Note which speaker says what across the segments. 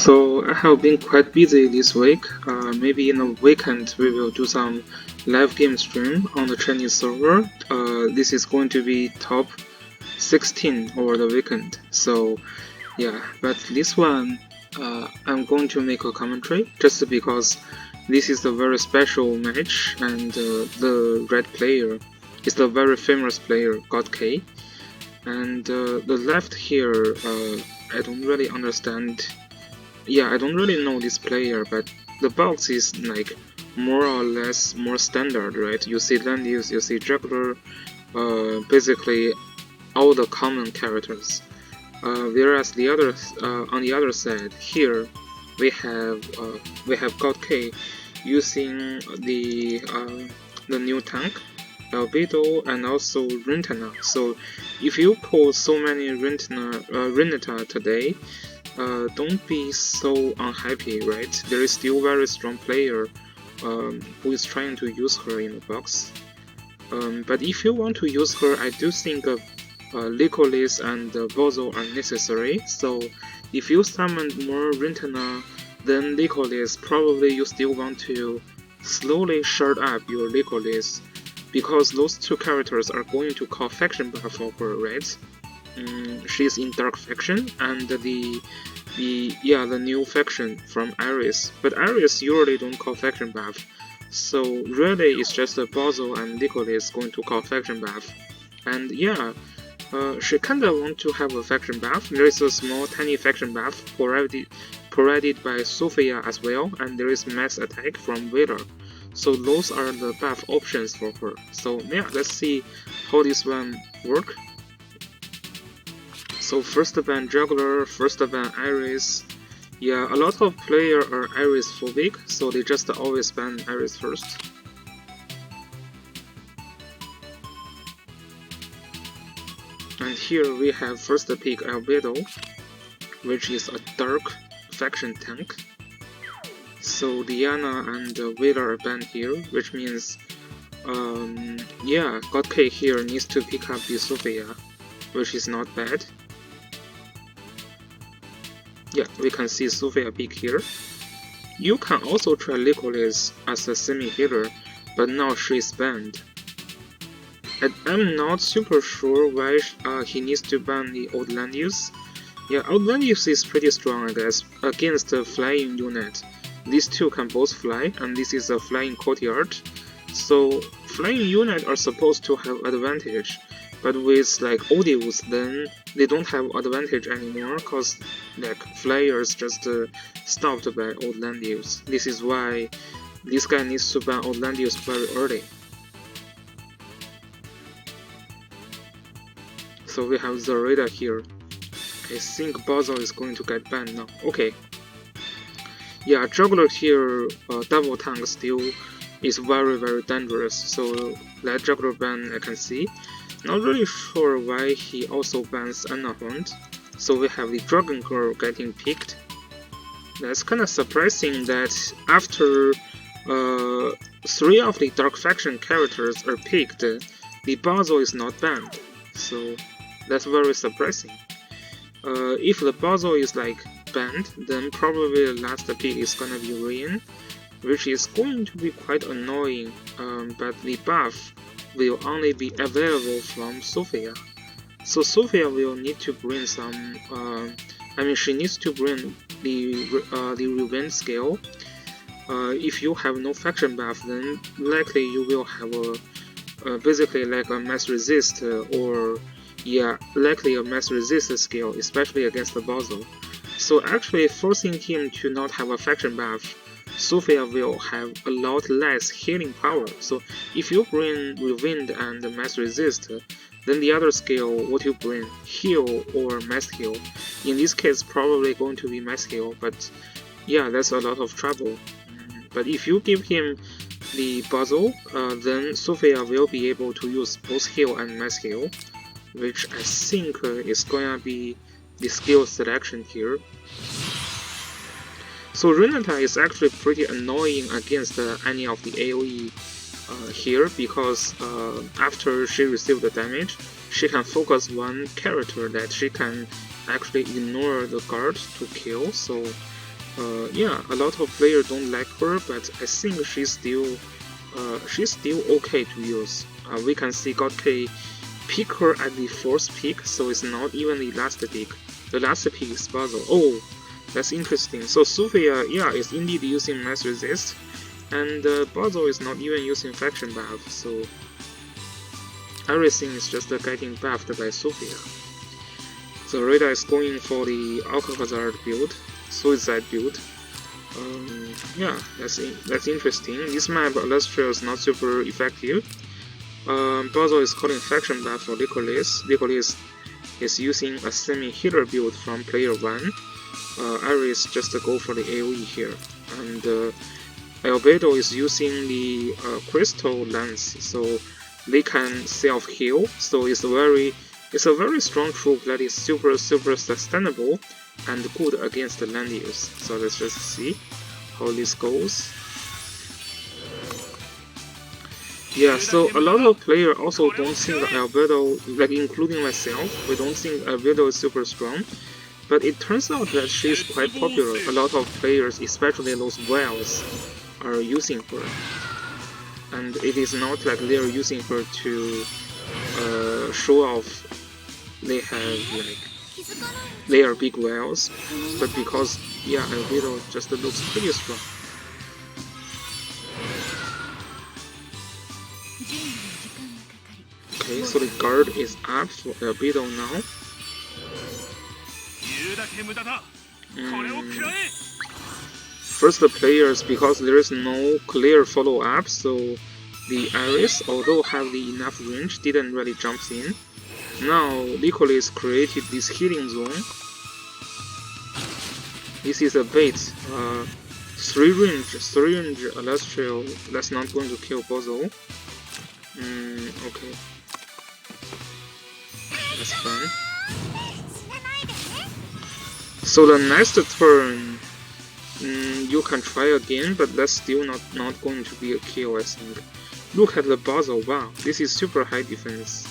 Speaker 1: So I have been quite busy this week. Maybe in the weekend we will do some live game stream on the Chinese server. This is going to be top 16 over the weekend. So yeah, but this one I'm going to make a commentary just because this is a very special match and the red player is the very famous player God K. And the left here, I don't really understand. Yeah, I don't really know this player, but the box is like more or less more standard, right? You see Landius, you see Juggler, basically all the common characters. Whereas the other on the other side here we have God K using the new tank Albedo and also Renata. So if you pull so many Renata today, don't be so unhappy, right? There is still very strong player who is trying to use her in the box. But if you want to use her, I do think Licolis and Bozo are necessary. So if you summon more Rintana than Licolis, probably you still want to slowly shard up your Licolis, because those two characters are going to call faction buff for her, right? She's in Dark Faction and the new faction from Ares, but Ares usually don't call faction buff, so really it's just a Bozo and Nicholas going to call faction buff. And yeah, she kinda want to have a faction buff. There is a small tiny faction buff provided by Sophia as well, and there is mass attack from Vela. So those are the buff options for her. So yeah, let's see how this one work. So first ban Juggler, first ban Iris. Yeah, a lot of players are Iris phobic, so they just always ban Iris first. And here we have first pick Albedo, which is a dark faction tank. So Diana and Vela are banned here, which means yeah, God K here needs to pick up the Sophia, which is not bad. Yeah, we can see Sophia pick here. You can also try Licolis as a semi-healer, but now she's banned. I'm not super sure why he needs to ban the Outlandius. Yeah, Outlandius is pretty strong, I guess, against a flying unit. These two can both fly, and this is a flying courtyard. So flying units are supposed to have advantage, but with like Odious, then they don't have advantage anymore, cause like flyers just stopped by Outlandius. This is why this guy needs to ban Outlandius very early. So we have Zareda here. I think Bozo is going to get banned now. Okay. Yeah, Juggler here, double tank still is very dangerous. So that Juggler ban I can see. Not really sure why he also bans Anahorn. So we have the Dragon Girl getting picked. That's kinda surprising that after 3 of the Dark Faction characters are picked, the Bozo is not banned. So that's very surprising. If the Bozo is like banned, then probably the last pick is gonna be Rain, which is going to be quite annoying, but the buff will only be available from Sophia. So Sophia will need to bring some, I mean she needs to bring the revenge scale. If you have no faction buff, then likely you will have a basically like a mass resist or yeah, likely a mass resist skill, especially against the Bozo. So actually forcing him to not have a faction buff, Sophia will have a lot less healing power. So if you bring Rewind and Mass Resist, then the other skill, what you bring, heal or mass heal. In this case, probably going to be mass heal, but yeah, that's a lot of trouble. But if you give him the Bozo, then Sophia will be able to use both heal and mass heal, which I think is gonna be the skill selection here. So Renata is actually pretty annoying against any of the AoE here, because after she received the damage, she can focus one character that she can actually ignore the guard to kill. So Yeah, a lot of players don't like her, but I think she's still okay to use. We can see God K pick her at the fourth pick, so it's not even the last pick. The last pick is Basil. Oh, that's interesting. So Sophia, yeah, is indeed using Mass Resist, and Basil is not even using Faction buff, so everything is just getting buffed by Sophia. So Rita is going for the Alcazar build, Suicide build. Yeah, that's interesting. This map Illustria is not super effective. Basil is calling Faction buff for Licorice. Licorice is using a semi-healer build from player 1. Iris just go for the AoE here. And Albedo is using the Crystal Lance, so they can self-heal. So it's a very strong troop that is super sustainable and good against the land use. So let's just see how this goes. Yeah, so a lot of players also don't think Albedo, like including myself, we don't think Albedo is super strong. But it turns out that she is quite popular. A lot of players, especially those whales, are using her. And it is not like they are using her to show off they are big whales, but because, yeah, Albedo just looks pretty strong. Okay, so the guard is up for Albedo now. First the players, because there is no clear follow-up, so the Iris, although have the enough range, didn't really jump in. Now Licorice created this healing zone. This is a bait. 3 range Illustrial, that's not going to kill Bozo. Okay. That's fine. So the next turn, you can try again, but that's still not going to be a kill, I think. Look at the Basil, wow, this is super high defense.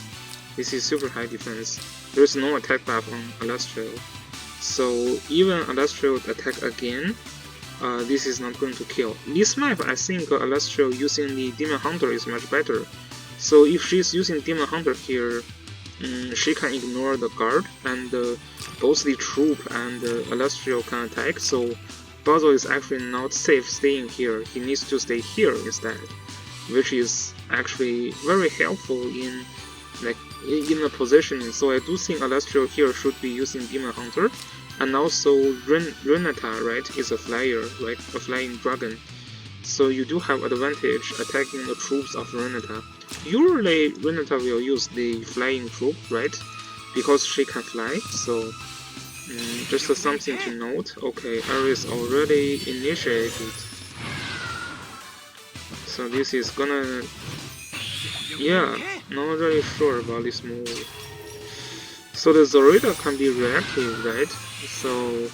Speaker 1: This is super high defense. There's no attack buff on Illustrial. So even Illustrial attack again, this is not going to kill. This map, I think Illustrial using the Demon Hunter is much better. So if she's using Demon Hunter here, she can ignore the guard, and both the troop and Illustrial can attack, so Basil is actually not safe staying here. He needs to stay here instead, which is actually very helpful in the positioning. So I do think Illustrial here should be using Demon Hunter, and also Renata, right, is a flyer, right, a flying dragon. So you do have advantage attacking the troops of Renata. Usually Renata will use the flying troop, right, because she can fly, so just something to note. Okay, Iris already initiated. So this is gonna... Yeah, not really sure about this move. So the Zorita can be reactive, right? So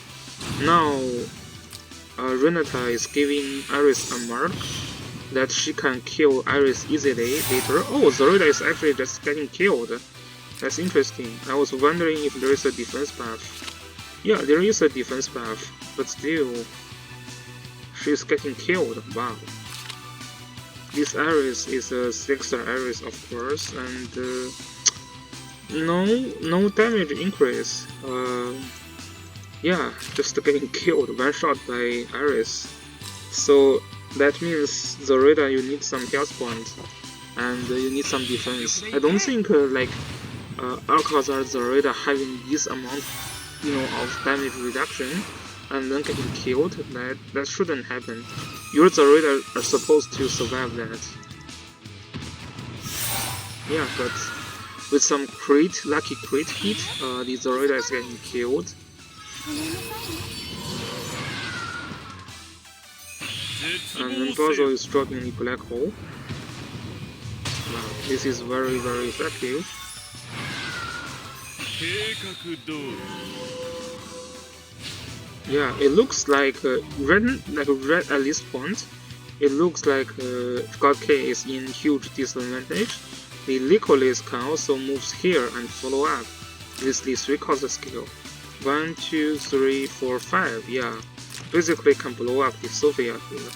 Speaker 1: now Renata is giving Iris a mark that she can kill Iris easily later. Oh, Zorita is actually just getting killed. That's interesting. I was wondering if there is a defense buff. Yeah, there is a defense buff, but still, she's getting killed. Wow. This Iris is a 6-star Iris, of course, and no damage increase. Yeah, just getting killed, one shot by Iris. So that means Zorita, you need some health points, and you need some defense. I don't think Alcazar Zorita having this amount, of damage reduction and then getting killed, that shouldn't happen. Your Zorita are supposed to survive that. Yeah, but with some lucky crit hit, the Zorita is getting killed. And then Basil is dropping the black hole. Wow, this is very effective. Yeah, it looks like red at this point. It looks like God K is in huge disadvantage. The Licorice can also move here and follow up with the 3 cost skill. 1, 2, 3, 4, 5. Yeah, basically can blow up the Sophia here.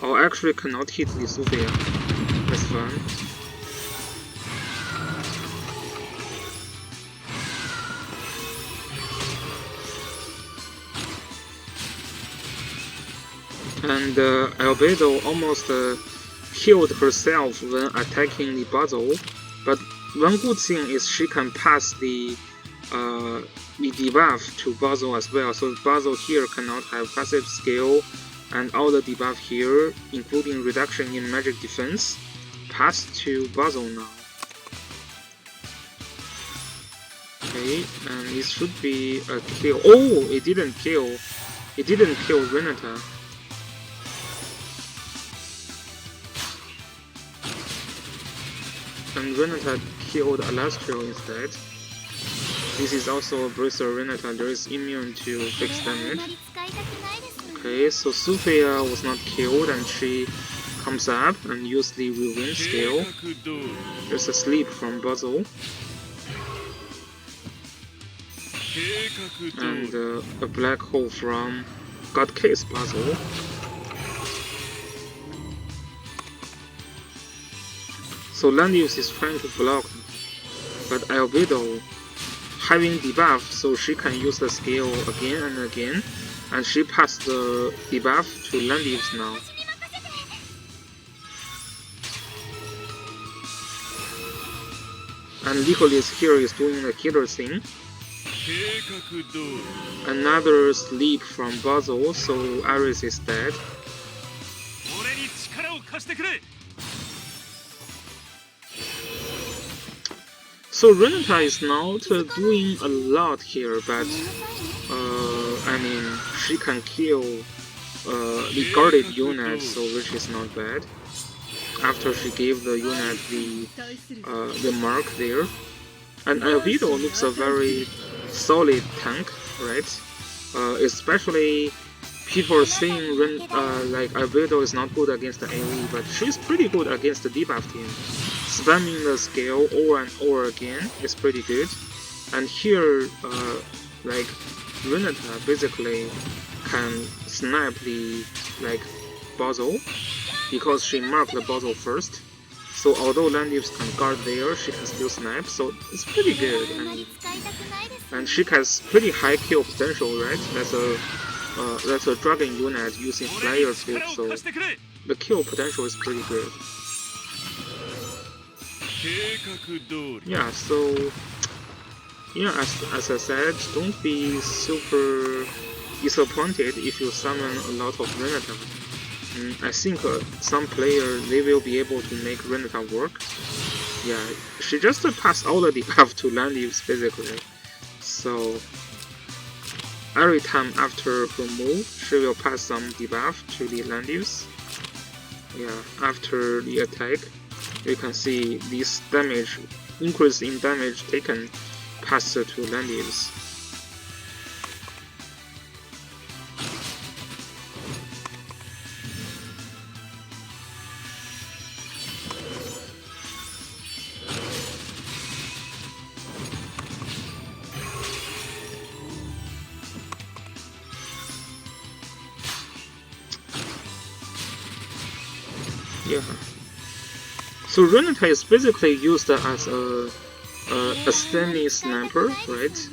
Speaker 1: Oh, actually cannot hit the Sophia. That's fun. And Albedo almost killed herself when attacking the Basil, but one good thing is she can pass the debuff to Basil as well, so Basil here cannot have passive skill, and all the debuff here, including reduction in magic defense, pass to Basil now. Okay, and it should be a kill. Oh, it didn't kill. It didn't kill Renata. And Renata killed Alastro instead. This is also a Bracer Renata that is immune to fixed damage. Okay, so Sophia was not killed and she comes up and uses the Rewind skill. There's a sleep from Basil. And a black hole from God Case Basil. So Landius is trying to block, but Albedo having debuff, so she can use the skill again and again, and she passed the debuff to Landius now. And Nicholas here is doing the killer thing. Another sleep from Basil, so Ares is dead. So Renata is not doing a lot here, but I mean she can kill the guarded unit, so which is not bad. After she gave the unit the mark there, and Albedo looks a very solid tank, right? Especially people are saying like Albedo is not good against the AoE, but she's pretty good against the debuff team. Spamming the skill over and over again is pretty good. And here, like Renata basically can snipe the Basil because she marked the Basil first. So although Landius can guard there, she can still snipe. So it's pretty good. And she has pretty high kill potential, right? That's a dragon unit using flyer too. So the kill potential is pretty good. Yeah, so yeah, as I said, don't be super disappointed if you summon a lot of Renata. I think some players, they will be able to make Renata work. Yeah, she just passed all the debuff to Landius basically. So every time after her move, she will pass some debuff to the Landius. Yeah, after the attack, you can see this damage, increase in damage taken, passed to Landius. Yeah. So Renata is basically used as a semi-sniper, right?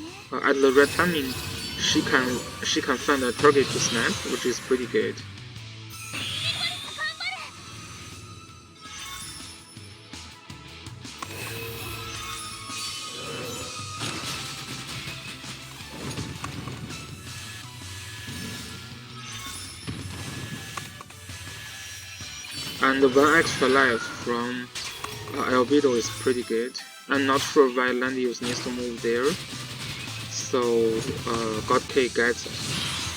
Speaker 1: At the right timing, she can find a target to snipe, which is pretty good. And the 1 extra life from Albedo is pretty good. I'm not sure why Landius needs to move there. So God K gets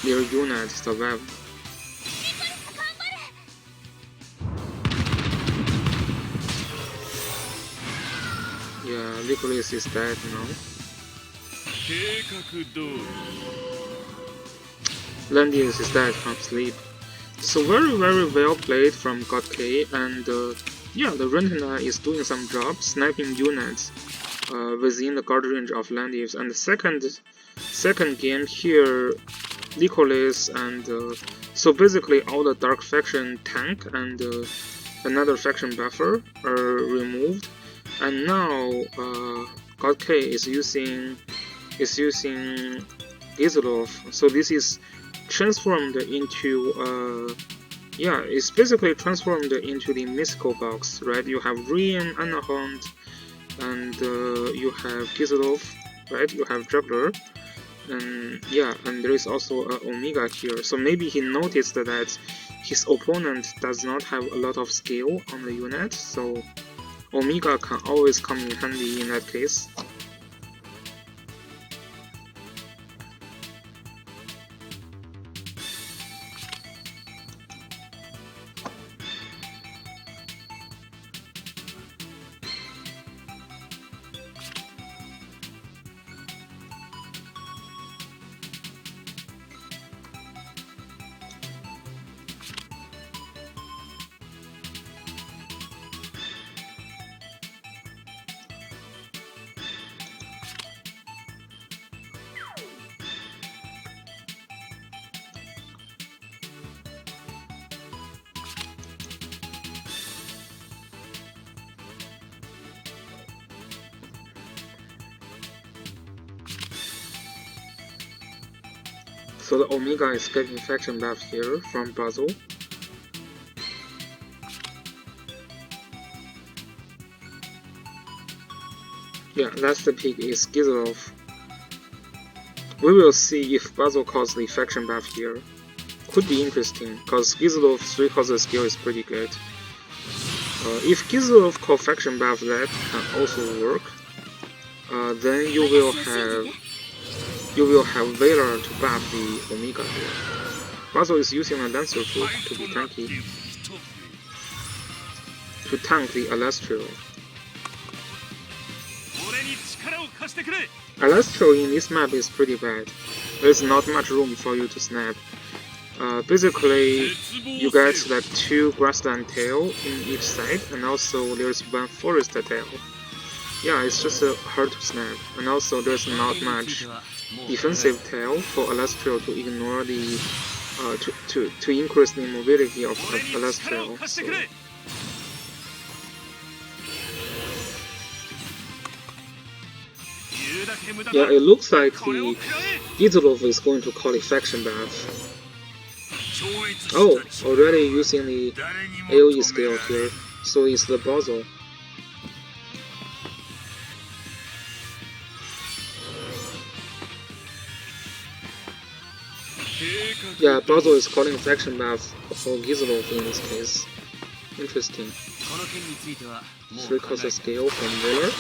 Speaker 1: their unit survived. Yeah, Nicholas is dead now. Landius is dead from sleep. So very well played from God K, and Yeah, the Renata is doing some job, sniping units within the guard range of Landius. And the second game here, Nicholas and so basically all the dark faction tank and another faction buffer are removed, and now God K is using Gizlov. So this is transformed into yeah, it's basically transformed into the mystical box, right? You have Rian, Anahond, and you have Gizlov, right? You have Juggler, and yeah, and there is also Omega here. So maybe he noticed that his opponent does not have a lot of skill on the unit, so Omega can always come in handy in that case. So the Omega is getting faction buff here from Basil. Yeah, last pick is Gizlov. We will see if Basil calls the faction buff here. Could be interesting, cause Gizlov 3 causes skill is pretty good. If Gizlov call faction buff, that can also work. Then you will have Valor to buff the Omega here. Basil is using a Lancer troop to be tanky, to tank the Alastro. Alastro in this map is pretty bad. There's not much room for you to snap. Basically, you get like 2 grassland tail in each side, and also there's 1 forest tail. Yeah, it's just hard to snap, and also there's not much defensive tail for Alastro to ignore the to increase the mobility of Alastro. So. Yeah, it looks like the Gizlov is going to call the faction buff. Oh, already using the AoE skill here, so it's the Basil. Yeah, Basil is calling faction buff for Gizlov in this case. Interesting. 3 causes skill from Valor.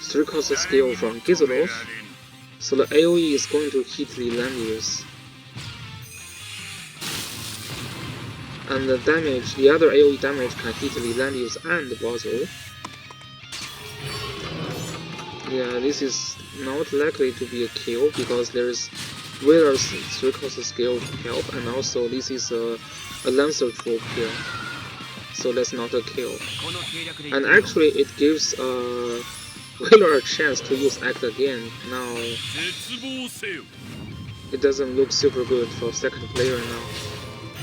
Speaker 1: Three causes skill from Gizlov, so the AoE is going to hit the Landius. And the damage, the other AoE damage can hit the Landius and the Basil. Yeah, this is not likely to be a kill because there's Valor's 3 causes skill to help, and also this is a Lancer troop here. So that's not a kill. And actually it gives Valor a chance to use Act again. Now it doesn't look super good for second player now.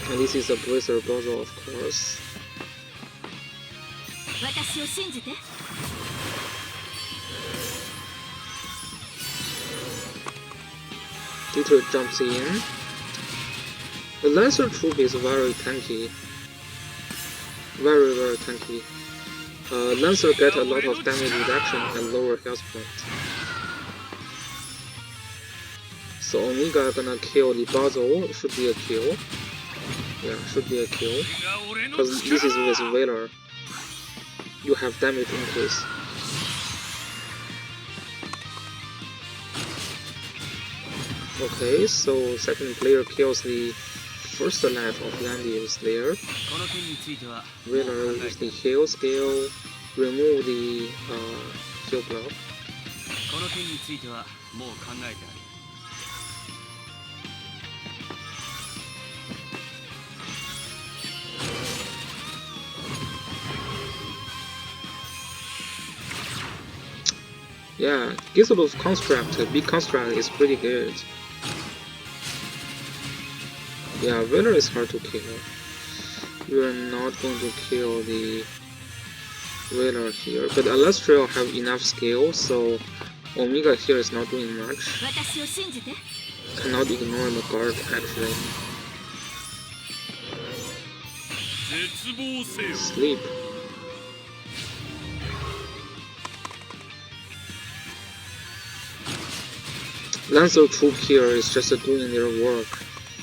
Speaker 1: And this is a Bracer Basil, of course. Dieter jumps in. The Lancer troop is very tanky. Very tanky. Lancer get a lot of damage reduction and lower health points. So Omega gonna kill the Basil, should be a kill. Yeah, should be a kill. Because this is with Valor. You have damage increase. Okay, so second player kills the first life of Landius there. Winner use the heal skill, remove the heal block. Yeah, Gizzle's construct, big construct is pretty good. Yeah, Winner is hard to kill. We are not going to kill the Whaler here, but Alastral have enough skill, so Omega here is not doing much. Cannot ignore the guard actually. Sleep. Lancer troop here is just doing their work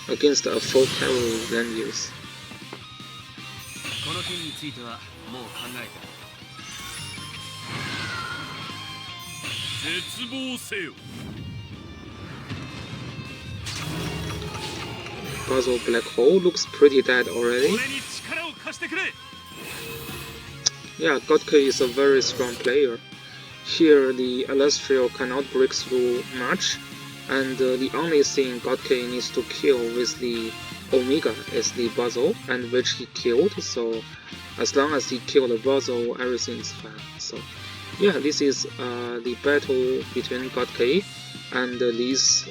Speaker 1: against a full cavalry land use. Puzzle Black Hole looks pretty dead already. Yeah, Godke is a very strong player. Here the Alastral cannot break through much, and the only thing Godke needs to kill with the Omega is the Puzzle, and which he killed, so as long as he killed the Puzzle, everything is fine. So yeah, this is the battle between Godke and these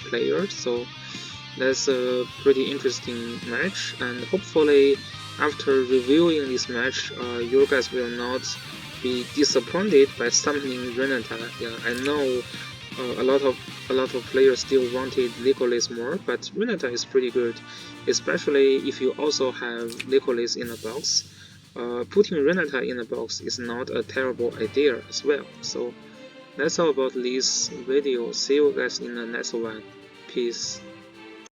Speaker 1: players. So that's a pretty interesting match, and hopefully after reviewing this match, you guys will not be disappointed by summoning Renata. Yeah, I know a lot of players still wanted Legolas more, but Renata is pretty good, especially if you also have Legolas in a box. Putting Renata in a box is not a terrible idea as well. So that's all about this video. See you guys in the next one. Peace.